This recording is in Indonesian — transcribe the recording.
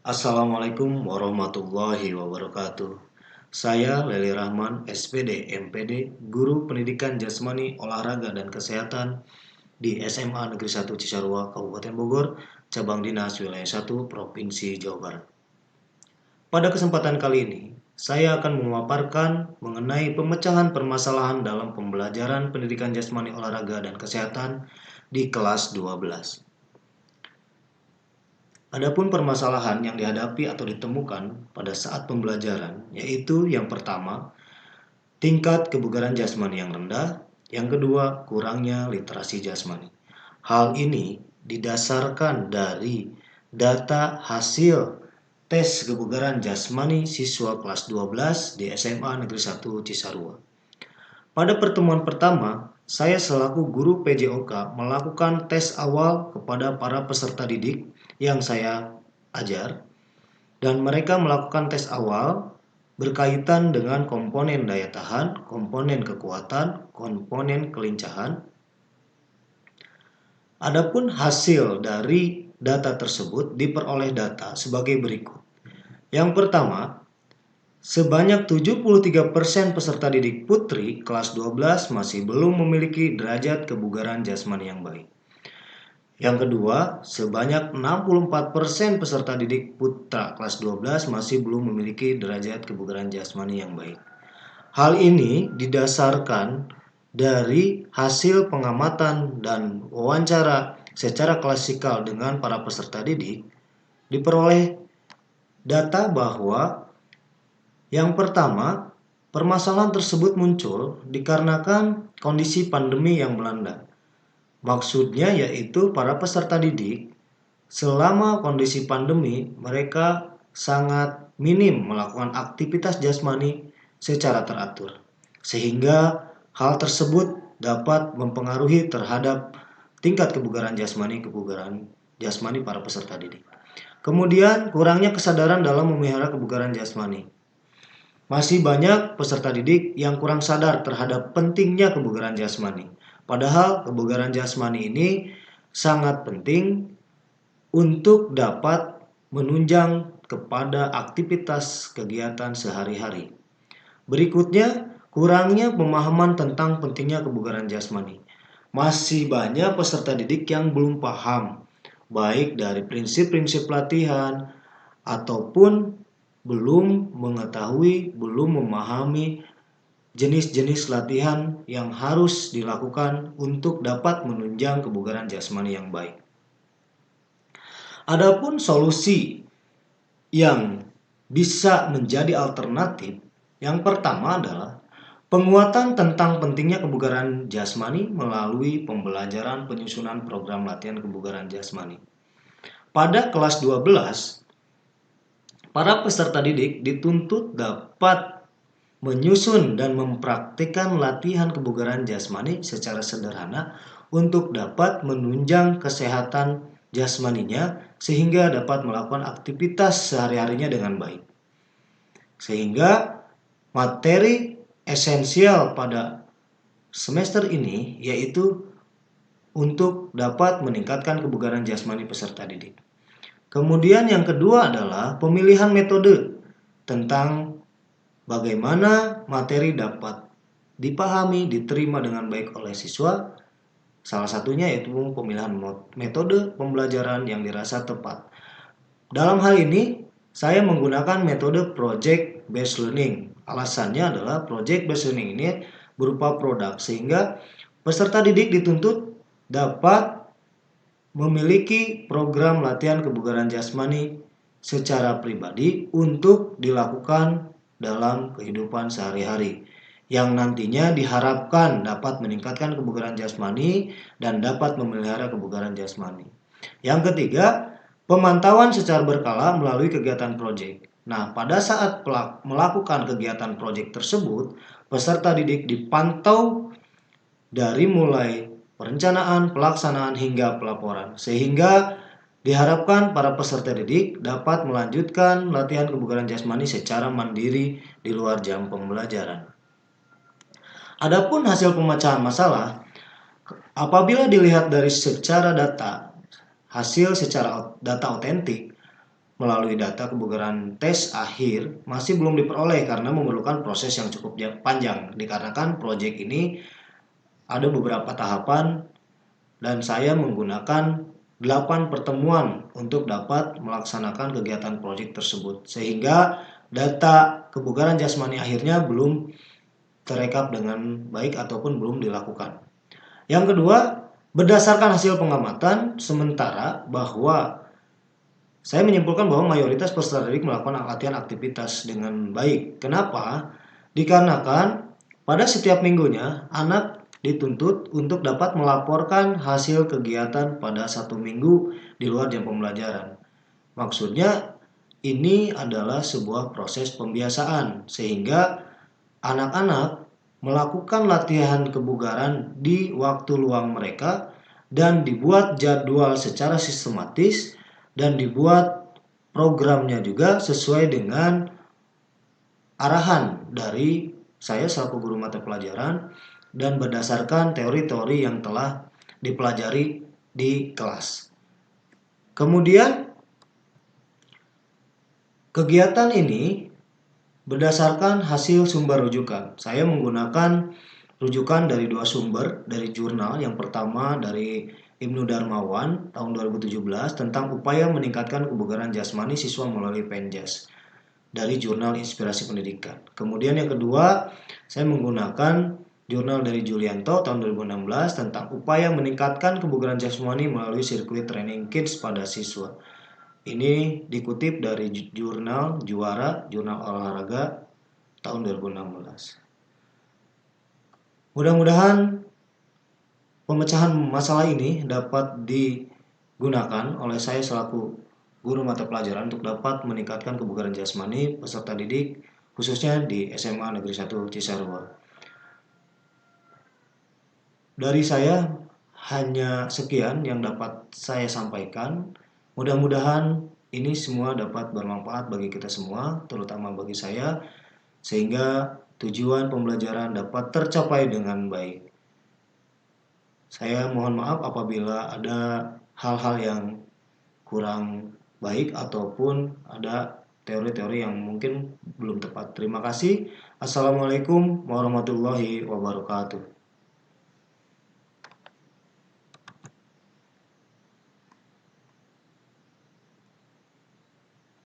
Assalamualaikum warahmatullahi wabarakatuh. Saya Leli Rahman, SPD, MPD, Guru Pendidikan Jasmani, Olahraga dan Kesehatan di SMA Negeri 1 Cisarua, Kabupaten Bogor, Cabang Dinas Wilayah 1, Provinsi Jawa Barat. Pada kesempatan kali ini, saya akan memaparkan mengenai pemecahan permasalahan dalam pembelajaran pendidikan jasmani, olahraga, dan kesehatan di kelas 12. Adapun permasalahan yang dihadapi atau ditemukan pada saat pembelajaran, yaitu yang pertama, tingkat kebugaran jasmani yang rendah, yang kedua, kurangnya literasi jasmani. Hal ini didasarkan dari data hasil tes kebugaran jasmani siswa kelas 12 di SMA Negeri 1 Cisarua. Pada pertemuan pertama, saya selaku guru PJOK melakukan tes awal kepada para peserta didik yang saya ajar, dan mereka melakukan tes awal berkaitan dengan komponen daya tahan, komponen kekuatan, komponen kelincahan. Adapun hasil dari data tersebut diperoleh data sebagai berikut. Yang pertama, sebanyak 73% peserta didik putri kelas 12 masih belum memiliki derajat kebugaran jasmani yang baik. Yang kedua, sebanyak 64% peserta didik putra kelas 12 masih belum memiliki derajat kebugaran jasmani yang baik. Hal ini didasarkan dari hasil pengamatan dan wawancara secara klasikal dengan para peserta didik. Diperoleh data bahwa yang pertama, permasalahan tersebut muncul dikarenakan kondisi pandemi yang melanda. Maksudnya yaitu para peserta didik selama kondisi pandemi mereka sangat minim melakukan aktivitas jasmani secara teratur. Sehingga hal tersebut dapat mempengaruhi terhadap tingkat kebugaran jasmani para peserta didik. Kemudian kurangnya kesadaran dalam memelihara kebugaran jasmani. Masih banyak peserta didik yang kurang sadar terhadap pentingnya kebugaran jasmani. Padahal kebugaran jasmani ini sangat penting untuk dapat menunjang kepada aktivitas kegiatan sehari-hari. Berikutnya, kurangnya pemahaman tentang pentingnya kebugaran jasmani. Masih banyak peserta didik yang belum paham, baik dari prinsip-prinsip latihan ataupun belum mengetahui, belum memahami jenis-jenis latihan yang harus dilakukan untuk dapat menunjang kebugaran jasmani yang baik. Adapun solusi yang bisa menjadi alternatif, yang pertama adalah penguatan tentang pentingnya kebugaran jasmani melalui pembelajaran penyusunan program latihan kebugaran jasmani. Pada kelas 12, para peserta didik dituntut dapat menyusun dan mempraktikkan latihan kebugaran jasmani secara sederhana untuk dapat menunjang kesehatan jasmaninya sehingga dapat melakukan aktivitas sehari-harinya dengan baik. Sehingga materi esensial pada semester ini yaitu untuk dapat meningkatkan kebugaran jasmani peserta didik. Kemudian yang kedua adalah pemilihan metode tentang bagaimana materi dapat dipahami, diterima dengan baik oleh siswa. Salah satunya yaitu pemilihan metode pembelajaran yang dirasa tepat. Dalam hal ini, saya menggunakan metode project based learning. Alasannya adalah project based learning ini berupa produk, sehingga peserta didik dituntut dapat memiliki program latihan kebugaran jasmani secara pribadi untuk dilakukan dalam kehidupan sehari-hari, yang nantinya diharapkan dapat meningkatkan kebugaran jasmani dan dapat memelihara kebugaran jasmani. Yang ketiga, pemantauan secara berkala melalui kegiatan proyek. Nah, pada saat melakukan kegiatan proyek tersebut, peserta didik dipantau dari mulai perencanaan, pelaksanaan hingga pelaporan, sehingga diharapkan para peserta didik dapat melanjutkan latihan kebugaran jasmani secara mandiri di luar jam pembelajaran. Adapun hasil pemecahan masalah, apabila dilihat dari secara data, hasil secara data otentik, melalui data kebugaran tes akhir masih belum diperoleh karena memerlukan proses yang cukup panjang. Dikarenakan proyek ini ada beberapa tahapan dan saya menggunakan 8 pertemuan untuk dapat melaksanakan kegiatan proyek tersebut. Sehingga data kebugaran jasmani akhirnya belum terekap dengan baik ataupun belum dilakukan. Yang kedua, berdasarkan hasil pengamatan sementara bahwa saya menyimpulkan bahwa mayoritas peserta didik melakukan latihan aktivitas dengan baik. Kenapa? Dikarenakan pada setiap minggunya anak dituntut untuk dapat melaporkan hasil kegiatan pada 1 minggu di luar jam pembelajaran. Maksudnya ini adalah sebuah proses pembiasaan sehingga anak-anak melakukan latihan kebugaran di waktu luang mereka dan dibuat jadwal secara sistematis dan dibuat programnya juga sesuai dengan arahan dari saya selaku guru mata pelajaran dan berdasarkan teori-teori yang telah dipelajari di kelas. Kemudian kegiatan ini berdasarkan hasil sumber rujukan. Saya menggunakan rujukan dari 2 sumber dari jurnal. Yang pertama dari Ibnu Darmawan tahun 2017 tentang upaya meningkatkan kebugaran jasmani siswa melalui Penjas dari jurnal Inspirasi Pendidikan. Kemudian yang kedua, saya menggunakan jurnal dari Julianto tahun 2016 tentang upaya meningkatkan kebugaran jasmani melalui sirkuit training kids pada siswa. Ini dikutip dari jurnal Juara, jurnal olahraga tahun 2016. Mudah-mudahan pemecahan masalah ini dapat digunakan oleh saya selaku guru mata pelajaran untuk dapat meningkatkan kebugaran jasmani peserta didik khususnya di SMA Negeri 1 Cisarua. Dari saya hanya sekian yang dapat saya sampaikan. Mudah-mudahan ini semua dapat bermanfaat bagi kita semua, terutama bagi saya, sehingga tujuan pembelajaran dapat tercapai dengan baik. Saya mohon maaf apabila ada hal-hal yang kurang baik ataupun ada teori-teori yang mungkin belum tepat. Terima kasih. Assalamualaikum warahmatullahi wabarakatuh.